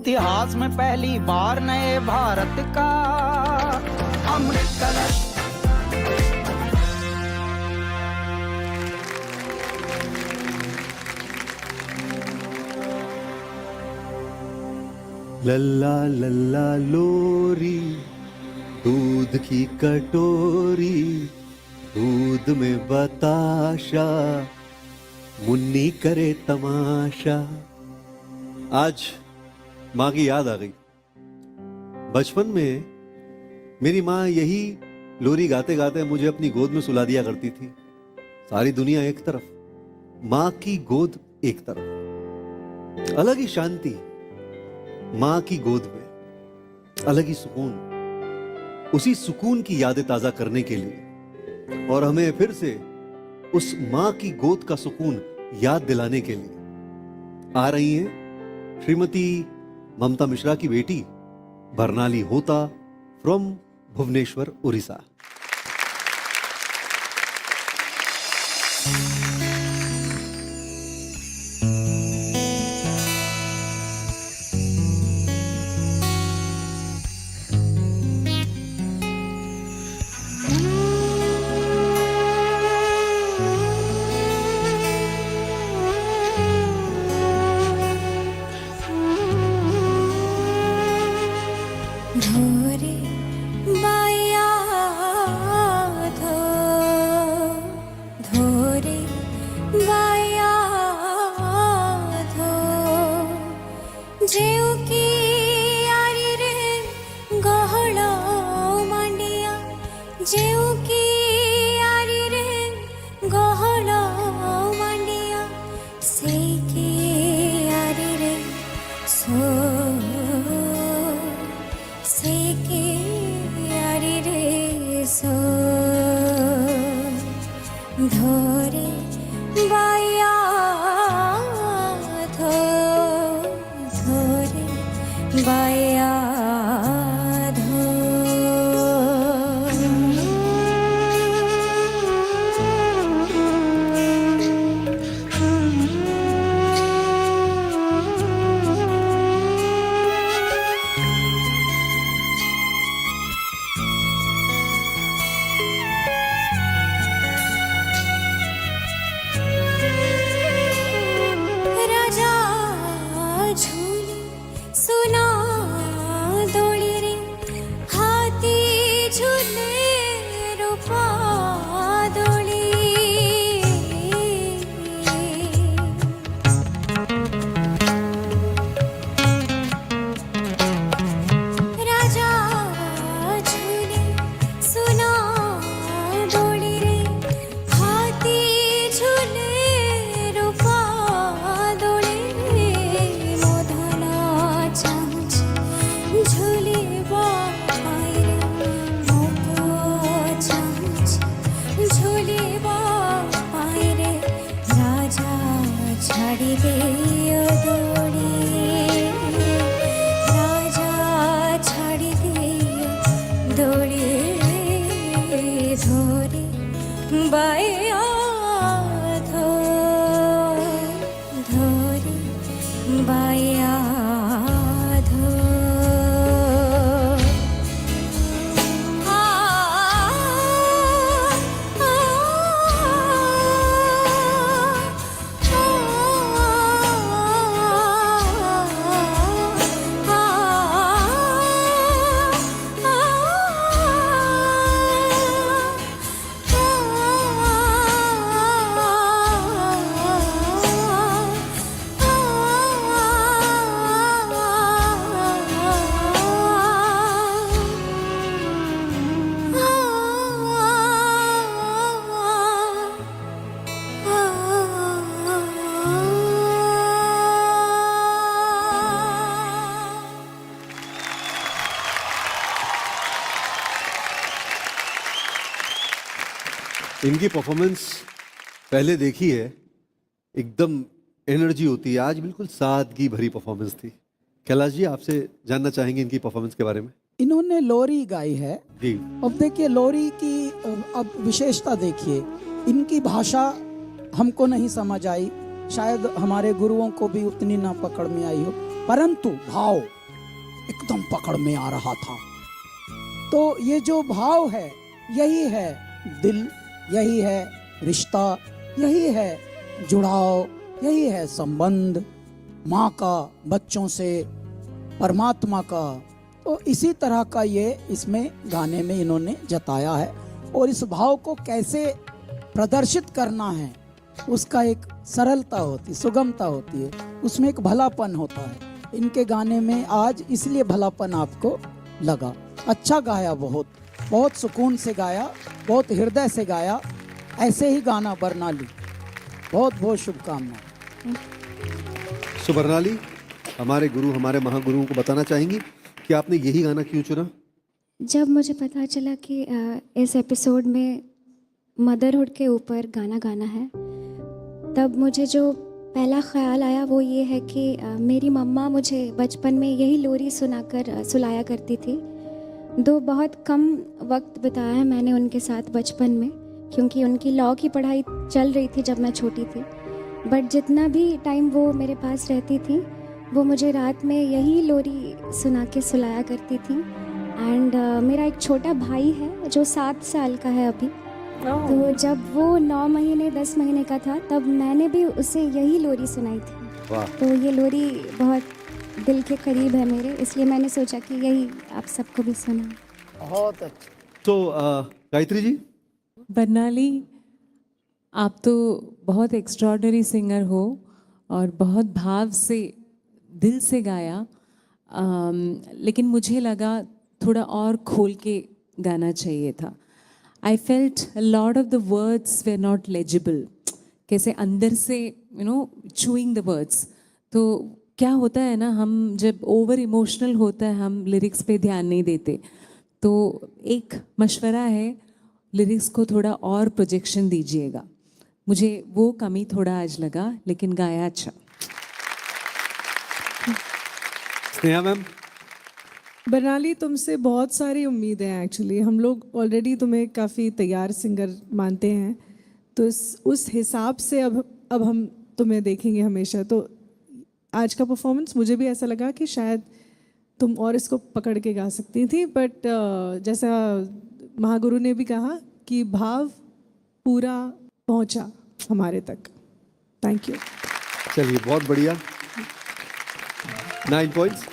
इतिहास में पहली बार नए भारत का अमृत कलश। लल्ला लल्ला लोरी, दूध की कटोरी, दूध में बताशा, मुन्नी करे तमाशा। आज माँ की याद आ गई। बचपन में मेरी माँ यही लोरी गाते गाते मुझे अपनी गोद में सुला दिया करती थी। सारी दुनिया एक तरफ, माँ की गोद एक तरफ। अलग ही शांति माँ की गोद में, अलग ही सुकून। उसी सुकून की यादें ताजा करने के लिए और हमें फिर से उस माँ की गोद का सुकून याद दिलाने के लिए आ रही हैं श्रीमती ममता मिश्रा की बेटी बरनाली होता फ्रॉम भुवनेश्वर, उड़ीसा। धोरे बाया धो, धोरे बाया धो, जेउ की यारी रे गहलो मांडिया, जेउ की यारी रे गहलो मांडिया, से की यारी रे सो सेके यारी रे सो। धोरे बाया धो, धोरे बाया धो। झूले सुना दौड़ी रे, हाथी झूले रूपा दौड़ी। राजा झूले सुना दौड़ी रे, हाथी झूले रूपा दौड़ी। झूले बाई मोको चांच, झूले बाई रे राजा छाड़ी दे दौड़ी, राजा छाड़ी दे दौड़ी। धोरे बाया धो, धोरे बाया इनकी परफॉर्मेंस पहले देखी है, एकदम एनर्जी होती है। आज बिल्कुल सादगी भरी परफॉर्मेंस थी। कैलाश जी, आपसे जानना चाहेंगे इनकी परफॉर्मेंस के बारे में। इन्होंने लोरी गाई है जी। अब देखिए लोरी की अब विशेषता देखिए, इनकी भाषा हमको नहीं समझ आई, शायद हमारे गुरुओं को भी उतनी ना पकड़ में आई हो। परंतु भाव एकदम पकड़ में आ रहा था। तो ये जो भाव है यही है दिल, यही है रिश्ता, यही है जुड़ाव, यही है संबंध माँ का बच्चों से, परमात्मा का। तो इसी तरह का ये इसमें गाने में इन्होंने जताया है। और इस भाव को कैसे प्रदर्शित करना है उसका एक सरलता होती, सुगमता होती है, उसमें एक भलापन होता है। इनके गाने में आज इसलिए भलापन आपको लगा। अच्छा गाया, बहुत बहुत सुकून से गाया, बहुत हृदय से गाया। ऐसे ही गाना बरनाली। बहुत बहुत शुभकामनाएं। सुबर्णाली, हमारे गुरु, हमारे महागुरुओं को बताना चाहेंगी कि आपने यही गाना क्यों चुना? जब मुझे पता चला कि इस एपिसोड में मदरहुड के ऊपर गाना गाना है, तब मुझे जो पहला ख्याल आया वो ये है कि मेरी मम्मा मुझे बचपन में यही लोरी सुलाया करती थी। दो बहुत कम वक्त बिताया है मैंने उनके साथ बचपन में, क्योंकि उनकी लॉ की पढ़ाई चल रही थी जब मैं छोटी थी। बट जितना भी टाइम वो मेरे पास रहती थी, वो मुझे रात में यही लोरी सुना के सुलाया करती थी। एंड मेरा एक छोटा भाई है जो 7 साल का है अभी। तो जब वो 9 महीने 10 महीने का था, तब मैंने भी उसे यही लोरी सुनाई थी। वाह। तो ये लोरी बहुत दिल के करीब है मेरे, इसलिए मैंने सोचा कि यही आप सबको भी सुना। बहुत अच्छा। तो गायत्री जी, बरनाली, आप तो बहुत एक्स्ट्रॉर्डनरी सिंगर हो और बहुत भाव से, दिल से गाया। लेकिन मुझे लगा थोड़ा और खोल के गाना चाहिए था। I felt a lot of the words were not legible, कैसे अंदर से चूइंग द वर्ड्स। तो क्या होता है ना, हम जब ओवर इमोशनल होता है हम लिरिक्स पे ध्यान नहीं देते। तो एक मशवरा है, लिरिक्स को थोड़ा और प्रोजेक्शन दीजिएगा। मुझे वो कमी थोड़ा आज लगा, लेकिन गाया अच्छा। स्नेहा मैम। बरनाली, तुमसे बहुत सारी उम्मीदें हैं। एक्चुअली हम लोग ऑलरेडी तुम्हें काफ़ी तैयार सिंगर मानते हैं, तो उस हिसाब से अब हम तुम्हें देखेंगे हमेशा। तो आज का परफॉर्मेंस मुझे भी ऐसा लगा कि शायद तुम और इसको पकड़ के गा सकती थी, बट जैसा महागुरु ने भी कहा कि भाव पूरा पहुंचा हमारे तक। Thank you. चलिए, बहुत बढ़िया। 9 points,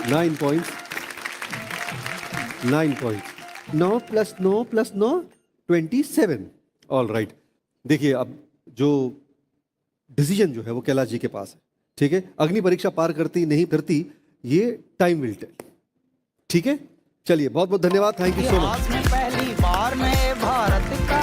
9 points, 9 points. 9 + 9 + 9 27। All right. देखिए, अब जो डिसीजन जो है वो कैलाश जी के पास है, ठीक है। अग्नि परीक्षा पार करती नहीं करती, ये टाइम विल टेल, ठीक है। चलिए, बहुत बहुत धन्यवाद, थैंक यू सो मच। इतिहास में पहली बार नए भारत का